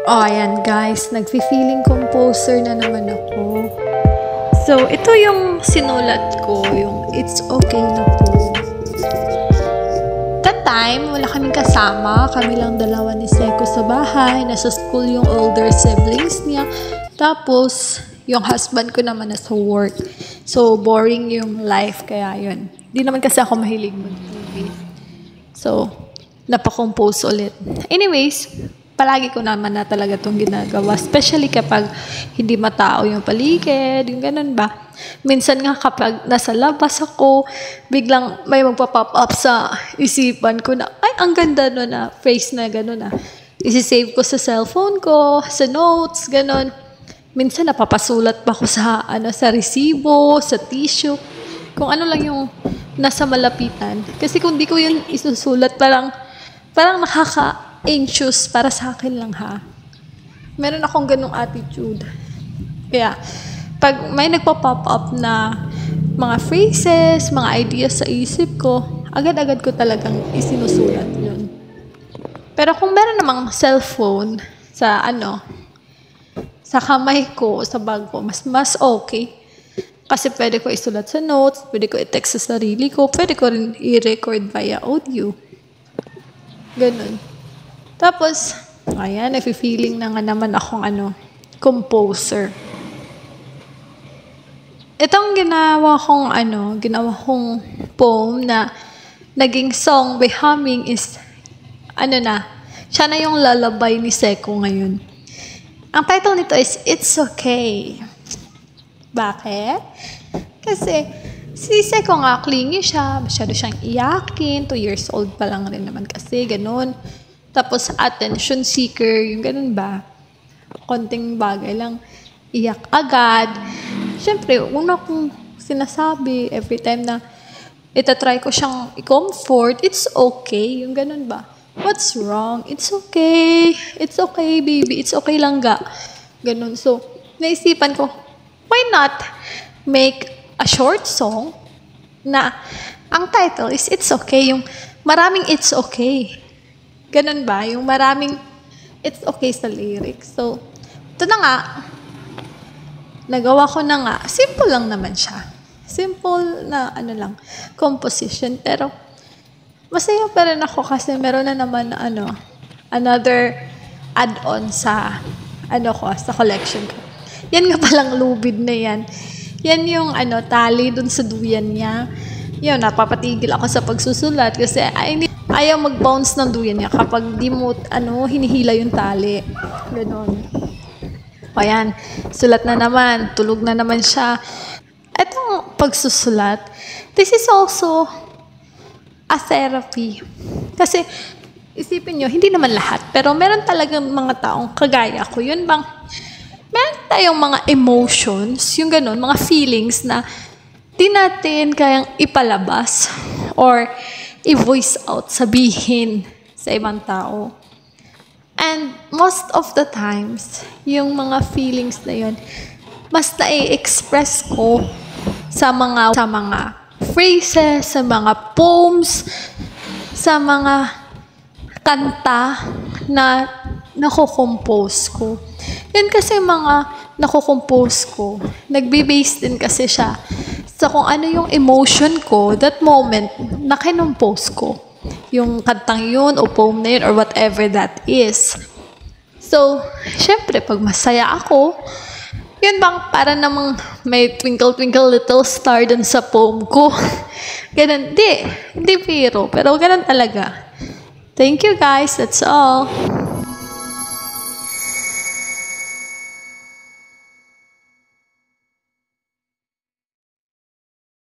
Oh, ayan guys, nagfi-feeling composer na naman ako. So, ito yung sinulat ko, yung It's Okay na po. That time, wala kaming kasama. Kami lang dalawa ni Seko sa bahay. Nasa school yung older siblings niya. Tapos, yung husband ko naman nasa work. So, boring yung life. Kaya yun. Hindi naman kasi ako mahilig mag-TV. So, napakompose ulit. Anyways, palagi ko naman na talaga itong ginagawa. Especially kapag hindi matao yung paligid, yung ganun ba. Minsan nga kapag nasa labas ako, biglang may magpa-pop up sa isipan ko na, ay, ang ganda no na, face na ganun na. Isi-save ko sa cellphone ko, sa notes, ganun. Minsan napapasulat pa ko sa, sa resibo, sa tissue. Kung ano lang yung nasa malapitan. Kasi kung di ko yun isusulat, parang nakaka-anxious para sa akin lang ha. Meron akong ganung attitude. Kaya, pag may nagpa-pop up na mga phrases, mga ideas sa isip ko, agad-agad ko talagang isinusulat yun. Pero kung meron namang cellphone sa sa kamay ko, sa bag ko, mas okay. Kasi pwede ko isulat sa notes, pwede ko i-text sa sarili ko, pwede ko rin i-record via audio. Ganun. Tapos, ayan, nafe-feeling na nga naman akong composer. Itong ginawa kong poem na naging song by humming is, siya na yung lalabay ni Seko ngayon. Ang title nito is, It's Okay. Bakit? Kasi, si Seko nga, clingy siya, masyado siyang iyakin, 2 years old pa lang rin naman kasi, ganun. Tapos, attention seeker, yung ganun ba? Konting bagay lang, iyak agad. Siyempre, una kong sinasabi, every time na itatry ko siyang i-comfort, it's okay, yung ganun ba? What's wrong? It's okay. It's okay, baby. It's okay lang ga. Ganun. So, naisipan ko, why not make a short song na ang title is It's Okay. Yung maraming it's okay. Ganun ba? Yung maraming it's okay sa lyrics. So, ito na nga. Nagawa ko na nga. Simple lang naman siya. Simple na composition. Pero, masaya pa rin ako kasi meron na naman another add-on sa sa collection ko. Yan nga palang lubid na yan. Yan yung tali dun sa duyan niya. Yun, napapatigil ako sa pagsusulat kasi ayaw mag-bounce ng duyan niya kapag di mo hinihila yung tali. Ganon. O yan, sulat na naman, tulog na naman siya. Itong pagsusulat, this is also a therapy. Kasi, isipin nyo, hindi naman lahat, pero meron talagang mga taong kagaya ko. Yun bang, meron tayong mga emotions, yung ganun, mga feelings na di natin kayang ipalabas or i-voice out, sabihin sa ibang tao. And most of the times, yung mga feelings na yun, mas na-express ko sa mga phrases, sa mga poems, sa mga kanta na nakocompose ko. Yan kasi mga nakocompose ko, nagbe-base din kasi siya sa kung ano yung emotion ko that moment na kinompose ko. Yung kantang yun o poem na yun or whatever that is. So, syempre, pag masaya ako, yun bang para namang may twinkle twinkle little star dun sa poem ko. Ganun, hindi pero ganun talaga. Thank you guys, that's all.